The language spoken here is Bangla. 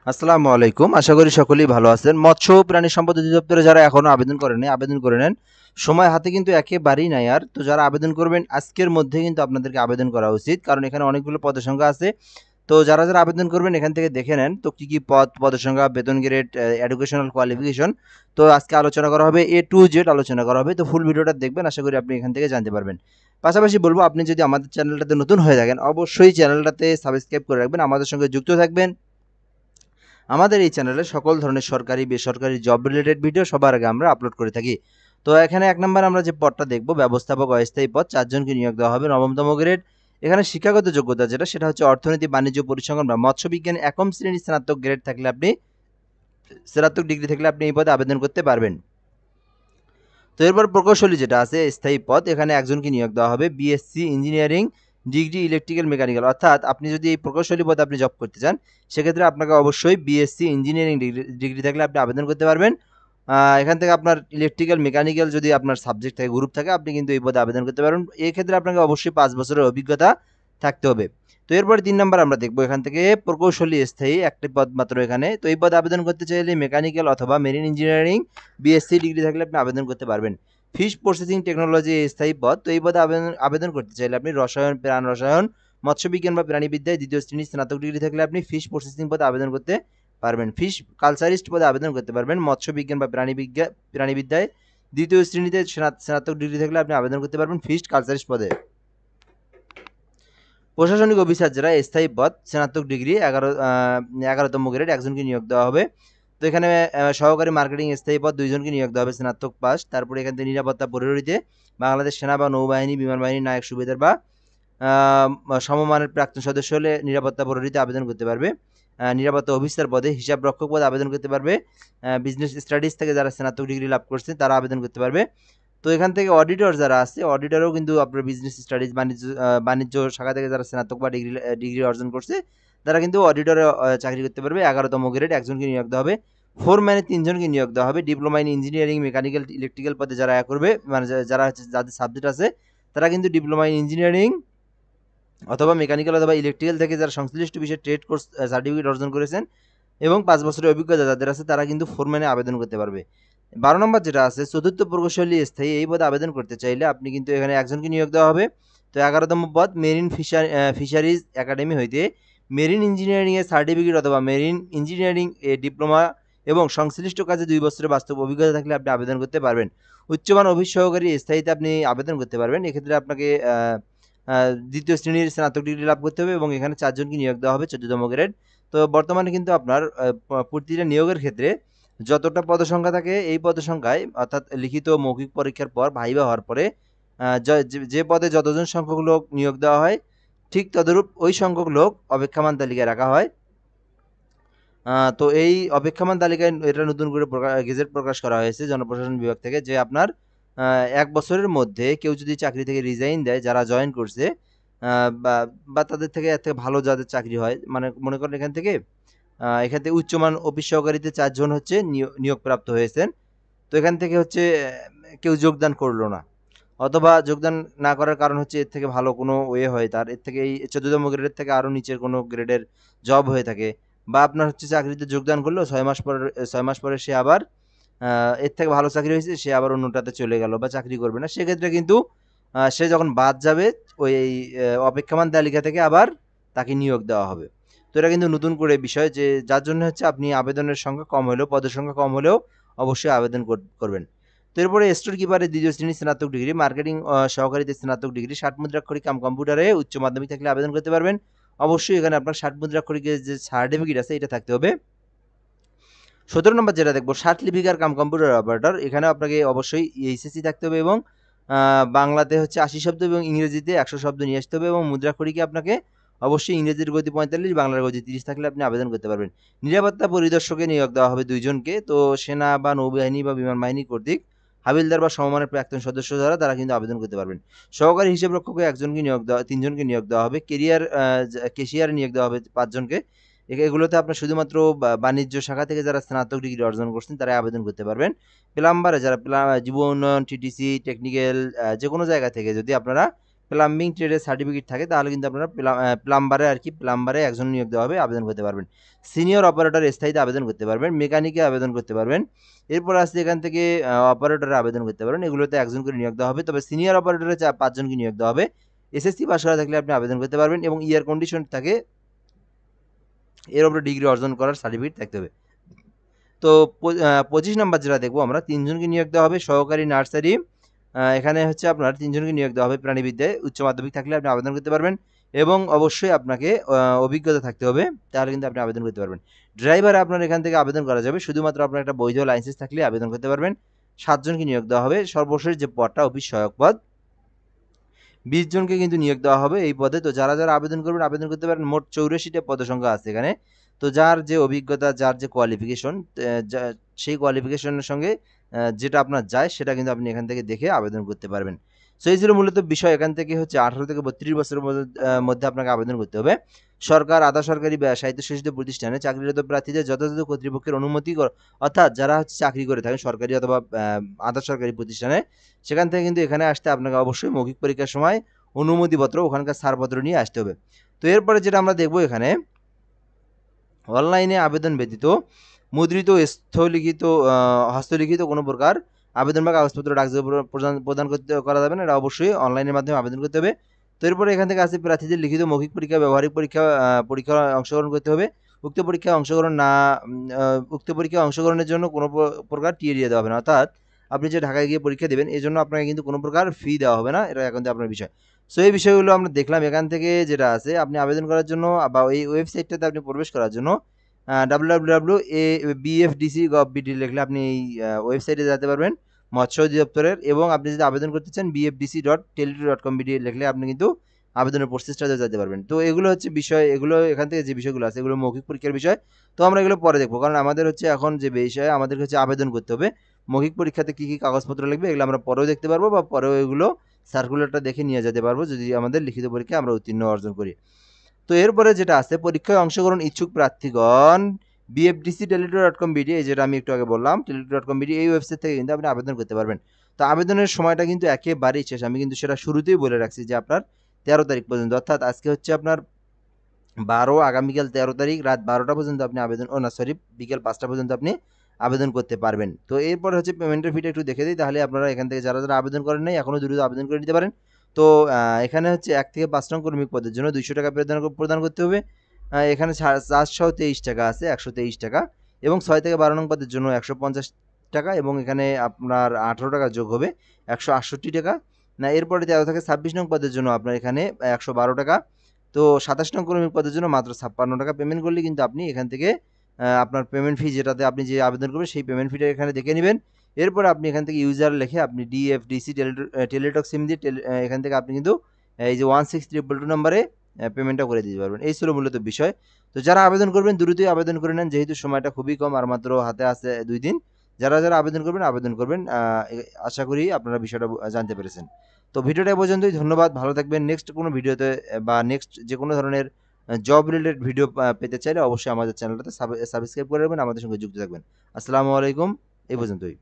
আসসালামু আলাইকুম। আশা করি সকলেই ভালো আছেন। মৎস্য ও প্রাণী সম্পদ অধিদপ্তরে যারা এখনো আবেদন করেননি, আবেদন করে নেন। সময় হাতে কিন্তু একেবারেই নাই আর। তো যারা আবেদন করবেন আজকের মধ্যে কিন্তু আপনাদেরকে আবেদন করা উচিত। কারণ এখানে অনেকগুলো পদের সংখ্যা আছে। তো যারা আবেদন করবেন এখান থেকে দেখে নেন। তো কি, কি পদ, পদের সংখ্যা, বেতন গ্রেড, এডুকেশনাল কোয়ালিফিকেশন। তো আজকে আলোচনা করা হবে, A to Z আলোচনা করা হবে। তো ফুল ভিডিওটা দেখবেন। আশা করি আপনি এখান থেকে জানতে পারবেন। পাশাপাশি বলব, আপনি যদি আমাদের চ্যানেলটাতে নতুন হয়ে থাকেন, অবশ্যই চ্যানেলটাতে সাবস্ক্রাইব করে রাখবেন। আমাদের সঙ্গে যুক্ত থাকবেন। আমাদের এই চ্যানেলে সকল ধরনের সরকারি বেসরকারি জব রিলেটেড ভিডিও সবার আগে আমরা আপলোড করে থাকি। তো এখানে ১ নাম্বার আমরা যে পদটা দেখব, ব্যবস্থাপক অস্থায়ী পদ, ৪ জনকে নিয়োগ দেওয়া হবে, ৯ম গ্রেড। এখানে শিক্ষাগত যোগ্যতা যেটা, সেটা হচ্ছে অর্থনীতি, বাণিজ্য, পরিসংখ্যান বা মৎস্য বিজ্ঞান ১ম শ্রেণীর স্নাতক গ্রেড থাকলে আপনি স্নাতক ডিগ্রি থাকলে আপনি এই পদে আবেদন করতে পারবেন। তো এরপর প্রকৌশলী যেটা আছে স্থায়ী পদ, এখানে একজনকে নিয়োগ দেওয়া হবে, BSc engineering degree electrical mechanical. অর্থাৎ আপনি যদি এই প্রকৌশলী পদে আপনি জব করতে চান, সেক্ষেত্রে আপনাকে অবশ্যই বিএসসি ইঞ্জিনিয়ারিং ডিগ্রি থাকলে আপনি আবেদন করতে পারবেন। এখান থেকে আপনার ইলেকট্রিক্যাল মেকানিক্যাল যদি আপনার সাবজেক্ট থাকে, গ্রুপ থাকে, আপনি কিন্তু এই পদে আবেদন করতে পারবেন। এই ক্ষেত্রে আপনাকে অবশ্যই ৫ বছরের অভিজ্ঞতা থাকতে হবে। তো এরপরে ৩ নাম্বার আমরা দেখব, এখান থেকে প্রকৌশলী স্থায়ী একটি পদ মাত্র এখানে। তো এই পদে আবেদন করতে চাইলে মেকানিক্যাল অথবা মেরিন ইঞ্জিনিয়ারিং বিএসসি ডিগ্রি থাকলে আপনি আবেদন করতে পারবেন। ফিশ প্রসেসিং টেকনোলজি স্থায়ী পদ। তো এই পদে আবেদন করতে চাইলে আপনি রসায়ন, প্রাণ রসায়ন, মৎস্যবিজ্ঞান বা প্রাণীবিদ্যায় ২য় শ্রেণীর স্নাতক ডিগ্রি থাকলে আপনি ফিশ প্রসেসিং পদে আবেদন করতে পারবেন। ফিশ কালচারিস্ট পদে আবেদন করতে পারবেন। মৎস্যবিজ্ঞান বা প্রাণীবিদ্যায় ২য় শ্রেণীতে স্নাতক ডিগ্রি থাকলে আপনি আবেদন করতে পারবেন ফিশ কালচারিস্ট পদে। প্রশাসনিক অফিসার যারা স্থায়ী পদ, স্নাতক ডিগ্রি ১১তম গ্রেড, একজনকে নিয়োগ দেওয়া হবে। তো এখানে সহকারী মার্কেটিং স্থায়ী পদ ২ জনকে নিয়োগ দেওয়া হবে স্নাতক পাস। তারপরে এখান থেকে নিরাপত্তা প্রহরীতে বাংলাদেশ সেনা বা নৌবাহিনী, বিমান বাহিনী নায়ক সুবেদার বা আ সমমানের প্রাক্তন সদস্য হলে নিরাপত্তা প্রহরীতে আবেদন করতে পারবে। নিরাপত্তা অফিসার পদে, হিসাবরক্ষক পদে আবেদন করতে পারবে। বিজনেস স্টাডিজ থেকে যারা স্নাতক ডিগ্রি লাভ করছে তারা আবেদন করতে পারবে। তো এখান থেকে অডিটর যারা আছে, অডিটরও কিন্তু আপনার বিজনেস স্টাডিজ বাণিজ্য শাখা থেকে যারা স্নাতক বা ডিগ্রি অর্জন করছে, তারা কিন্তু অডিটরে চাকরি করতে পারবে। ১১তম গ্রেড, একজনকে নিয়োগ দেওয়া হবে। ফোরম্যানে ৩ জনকে নিয়োগ দেওয়া হবে। Diploma in engineering, mechanical, electrical পদে যারা করবে, মানে যারা হচ্ছে যাদের সাবজেক্ট আছে, তারা কিন্তু ডিপ্লোমা ইন ইঞ্জিনিয়ারিং অথবা মেকানিক্যাল অথবা ইলেকট্রিক্যাল থেকে যারা সংশ্লিষ্ট বিষয়ে ট্রেড কোর্স সার্টিফিকেট অর্জন করেছেন এবং ৫ বছরের অভিজ্ঞতা যাদের আছে, তারা কিন্তু ফোরম্যানে আবেদন করতে পারবে। ১২ নম্বর যেটা আছে, চতুর্থ প্রকৌশলী স্থায়ী, এই পদে আবেদন করতে চাইলে আপনি কিন্তু এখানে একজনকে নিয়োগ দেওয়া হবে। তো ১১তম পদ, মেরিন ফিশারিজ একাডেমি হইতে মেরিন ইঞ্জিনিয়ারিং এর সার্টিফিকেট অথবা মেরিন ইঞ্জিনিয়ারিং এ ডিপ্লোমা এবং সংশ্লিষ্ট কাজে ২ বছরের বাস্তব অভিজ্ঞতা থাকলে আপনি আবেদন করতে পারবেন। উচ্চমান অফিস সহকারী স্থায়ীতে আপনি আবেদন করতে পারবেন। এক্ষেত্রে আপনাকে ২য় শ্রেণীর স্নাতক ডিগ্রি লাভ করতে হবে এবং এখানে ৪ জনকে নিয়োগ দেওয়া হবে ১৪তম গ্রেড। তো বর্তমানে কিন্তু আপনার প্রতিটা নিয়োগের ক্ষেত্রে যতটা পদসংখ্যা থাকে, এই পদসংখ্যায় অর্থাৎ লিখিত মৌখিক পরীক্ষার পর ভাইভা হওয়ার পরে যে পদে যতজন সংখ্যক লোক নিয়োগ দেওয়া হয়, ঠিক তদরূপ ওই সংখ্যক লোক অপেক্ষমান তালিকায় রাখা হয়। তো এই অপেক্ষমান তালিকায় এটা নতুন করে গেজেট প্রকাশ করা হয়েছে জনপ্রশাসন বিভাগ থেকে, যে আপনার ১ বছরের মধ্যে কেউ যদি চাকরি থেকে রিজাইন দেয়, যারা জয়েন করছে, আ বা বা তাদের থেকে এর থেকে ভালো যাদের চাকরি হয়, মানে মনে করেন এখান থেকে উচ্চমান অফিস সহকারীতে ৪ জন হচ্ছে নিয়োগপ্রাপ্ত হয়েছেন। তো এখান থেকে হচ্ছে কেউ যোগদান করল না। অথবা যোগদান না করার কারণ হচ্ছে এর থেকে ভালো কোনো ওয়ে হয় তার। এর থেকে এই ১৪তম গ্রেডের থেকে আরো নিচের কোনো গ্রেডের জব হয়ে থাকে। বা আপনার হচ্ছে চাকরিতে যোগদান করলো ৬ মাস পরে সে আবার আ এর থেকে ভালো চাকরি হয়েছে, সে আবার অন্যটাতে চলে গেল বা চাকরি করবে না। সেক্ষেত্রে কিন্তু সে যখন বাদ যাবে, ওই অপেক্ষমান তালিকা থেকে আবার তাকে নিয়োগ দেওয়া হবে। তো এটা কিন্তু নতুন করে বিষয়, যে যার জন্য হচ্ছে আপনি আবেদনের সংখ্যা কম হলেও, পদের সংখ্যা কম হলেও অবশ্যই আবেদন করবেন। তো এরপরে স্টোর কিপারে ২য় শ্রেণীর স্নাতক ডিগ্রি, মার্কেটিং সহকারীতে স্নাতক ডিগ্রি, ৬০ মুদ্রাক্ষরিক কম্পিউটারে উচ্চ মাধ্যমিক থাকলে আবেদন করতে পারবেন। অবশ্যই এখানে আপনার ৬০ মুদ্রাক্ষরিকের যে সার্টিফিকেট আছে, এটা থাকতে হবে। ১৭ নম্বর যেটা দেখব, ৬০ লিপিকার কম্পিউটার অপারেটর। এখানে আপনাকে অবশ্যই এইচএসসি থাকতে হবে এবং আ বাংলাতে হচ্ছে ৮০ শব্দ এবং ইংরেজিতে ১০০ শব্দ নিয়ে আসতে হবে এবং মুদ্রাক্ষরিকে আপনাকে অবশ্যই ইংরেজির গতি ৪৫, বাংলার গতি ৩০ থাকলে আপনি আবেদন করতে পারবেন। নিরাপত্তা পরিদর্শকে নিয়োগ দেওয়া হবে ২ জনকে। তো সেনা বা নৌবাহিনী বা বিমান বাহিনী কর্তৃক হাবিলদার বা সমমানের প্রাক্তন সদস্য যারা, তারা কিন্তু আবেদন করতে পারবেন। সহকারী হিসাবরক্ষকে ১ জনকে নিয়োগ দেওয়া ৩ জনকে নিয়োগ দেওয়া হবে। কেশিয়ার নিয়োগ দেওয়া হবে ৫ জনকে। এগুলোতে আপনার শুধুমাত্র বাণিজ্য শাখা থেকে যারা স্নাতক ডিগ্রি অর্জন করছেন, তারাই আবেদন করতে পারবেন। প্লাম্বারে যারা জীব উন্নয়ন, টিটিসি, টেকনিক্যাল যেকোনো জায়গা থেকে যদি আপনারা প্লাম্বিং ট্রেডের সার্টিফিকেট থাকে তাহলে কিন্তু আপনারা প্লাম্বারে একজন নিয়োগ দেওয়া হবে, আবেদন করতে পারবেন। সিনিয়র অপারেটর স্থায়ীতে আবেদন করতে পারবেন, মেকানিকে আবেদন করতে পারবেন। এরপর আসছে এখান থেকে অপারেটরে আবেদন করতে পারবেন, এগুলোতে একজন করে নিয়োগ দেওয়া হবে। তবে সিনিয়র অপারেটরে 5 জনকে নিয়োগ দেওয়া হবে। এসএসসি পাস করা থাকলে আপনি আবেদন করতে পারবেন এবং ইয়ার কন্ডিশন থাকে এর উপরে ডিগ্রি অর্জন করার সার্টিফিকেট থাকতে হবে। তো 25 নাম্বার যেটা দেখবো আমরা, 3 জনকে নিয়োগ দেওয়া হবে সহকারী নার্সারি। এখানে হচ্ছে আপনার 3 জনকে নিয়োগ দেওয়া হবে প্রাণীবিদ্যায়, উচ্চ মাধ্যমিক থাকলে আপনি আবেদন করতে পারবেন এবং অবশ্যই আপনাকে অভিজ্ঞতা থাকতে হবে, তাহলে কিন্তু আপনি আবেদন করতে পারবেন। ড্রাইভার আপনার এখান থেকে আবেদন করা যাবে, শুধুমাত্র আপনার একটা বৈধ লাইসেন্স থাকলে আবেদন করতে পারবেন। 7 জনকে নিয়োগ দেওয়া হবে। সর্বশেষ যে পদটা অফিস সহায়ক পদ, 20 জনকে কিন্তু নিয়োগ দেওয়া হবে এই পদে। তো যারা যারা আবেদন করবেন আবেদন করতে পারেন। মোট 84টা পদসংখ্যা আছে এখানে। তো যার যে অভিজ্ঞতা, যার যে কোয়ালিফিকেশন, সেই কোয়ালিফিকেশনের সঙ্গে যেটা আপনার যায় সেটা কিন্তু আপনি এখান থেকে দেখে আবেদন করতে পারবেন। সো এই ছিল মূলত বিষয়। এখান থেকে হচ্ছে 18 থেকে 32 বছরের মধ্যে আপনাকে আবেদন করতে হবে। সরকার, আধা সরকারি বা স্বায়ত্তশাসিত প্রতিষ্ঠানে চাকরিরত প্রার্থীদের যথাযথ কর্তৃপক্ষের অনুমতি, অর্থাৎ যারা হচ্ছে চাকরি করে থাকেন সরকারি অথবা আধা সরকারি প্রতিষ্ঠানে, সেখান থেকে কিন্তু এখানে আসতে আপনাকে অবশ্যই মৌখিক পরীক্ষার সময় অনুমতিপত্র, ওখানকার ছাড়পত্র নিয়ে আসতে হবে। তো এরপরে যেটা আমরা দেখবো এখানে, অনলাইনে আবেদন ব্যতীত মুদ্রিত, স্থলিখিত, হস্তলিখিত কোনো প্রকার আবেদন বা কাগজপত্র ডাকযোগে প্রদান করা যাবে না, এটা অবশ্যই অনলাইনের মাধ্যমে আবেদন করতে হবে। তো এরপরে এখান থেকে আছে প্রার্থীদের লিখিত, মৌখিক পরীক্ষা, ব্যবহারিক পরীক্ষায় অংশগ্রহণ করতে হবে। উক্ত পরীক্ষায় অংশগ্রহণের জন্য কোনো প্রকার টিএ দিয়ে দেওয়া হবে না, অর্থাৎ আপনি যে ঢাকায় গিয়ে পরীক্ষা দেবেন এই জন্য আপনাকে কিন্তু কোনো প্রকার ফি দেওয়া হবে না, এটা এখন আপনার বিষয়। সো এই বিষয়গুলো আমরা দেখলাম। এখান থেকে যেটা আছে, আপনি আবেদন করার জন্য বা এই ওয়েবসাইটটাতে আপনি প্রবেশ করার জন্য www.bfdc.gov.bd লিখলে আপনি এই ওয়েবসাইটে যেতে পারবেন, মৎস্য অধিদপ্তরের। এবং আপনি যদি আবেদন করতে চান bfdc.tele2.com.bd লিখলে আপনি কিন্তু আবেদনের প্রসেসটাতে যেতে পারবেন। তো এগুলো হচ্ছে বিষয়, এগুলো এখান থেকে যে বিষয়গুলো আছে এগুলো মৌখিক পরীক্ষার বিষয়। তো আমরা এগুলো পরে দেখবো, কারণ আমাদের হচ্ছে এখন যে বিষয় আমাদের হচ্ছে আবেদন করতে হবে। মৌখিক পরীক্ষাতে কী কী কাগজপত্র লাগবে এগুলো আমরা পরেও দেখতে পারবো, বা পরেও এগুলো সার্কুলারটা দেখে নিয়ে যেতে পারবো যদি আমাদের লিখিত পরীক্ষায় আমরা উত্তীর্ণ অর্জন করি। তো এরপরে যেটা আছে, পরীক্ষায় অংশগ্রহণ ইচ্ছুক প্রার্থীগণ bfdc.tele2.com.bd, এই যেটা আমি একটু আগে বললাম tele2.com.bd, এই ওয়েবসাইট থেকে কিন্তু আপনি আবেদন করতে পারবেন। তো আবেদনের সময়টা কিন্তু একেবারেই শেষ, আমি কিন্তু সেটা শুরুতেই বলে রাখছি যে আপনার 13 তারিখ পর্যন্ত, অর্থাৎ আজকে হচ্ছে আপনার 12, আগামীকাল 13 তারিখ রাত 12টা পর্যন্ত আপনি বিকেল 5টা পর্যন্ত আপনি আবেদন করতে পারবেন। তো এরপর হচ্ছে পেমেন্টের ফিটা একটু দেখে দিই, তাহলে আপনারা এখান থেকে যারা যারা আবেদন করেন নাই এখনও দ্রুত আবেদন করে নিতে পারেন। তো এখানে হচ্ছে 1 থেকে 5 নং কর্মী পদের জন্য 200 টাকা প্রদান করতে হবে। এখানে চার্জসহ 23 টাকা আছে, 123 টাকা। এবং 6 থেকে 12 নং পদের জন্য 150 টাকা, এবং এখানে আপনার 18 টাকা যোগ হবে, 168 টাকা। না, এরপরে 13 থেকে 26 নং পদের জন্য আপনার এখানে 112 টাকা। তো 27 নং কর্মী পদের জন্য মাত্র 56 টাকা পেমেন্ট করলে কিন্তু আপনি এখান থেকে আপনার পেমেন্ট ফি, যেটাতে আপনি যে আবেদন করবেন সেই পেমেন্ট ফিটা এখানে দেখে নেবেন। এরপর আপনি এখান থেকে ইউজার লিখে আপনি ডিএফডিসি টেলিটক সিম দিয়ে এখান থেকে আপনি কিন্তু এই যে 16322 নম্বরে পেমেন্টটা করে দিতে পারবেন। এই ছিল মূলত বিষয়। তো যারা আবেদন করবেন দ্রুতই আবেদন করে নেন, যেহেতু সময়টা খুবই কম, আর মাত্র হাতে আছে 2 দিন। যারা যারা আবেদন করবেন। আশা করি আপনারা বিষয়টা জানতে পেরেছেন। তো ভিডিওটা এ পর্যন্তই। ধন্যবাদ, ভালো থাকবেন। নেক্সট কোনো ভিডিওতে বা নেক্সট যে কোনো ধরনের জব রিলেটেড ভিডিও পেতে চাইলে অবশ্যই আমাদের চ্যানেলটাতে সাবস্ক্রাইব করে রাখবেন, আমাদের সঙ্গে যুক্ত থাকবেন। আসসালামু আলাইকুম, এই পর্যন্তই।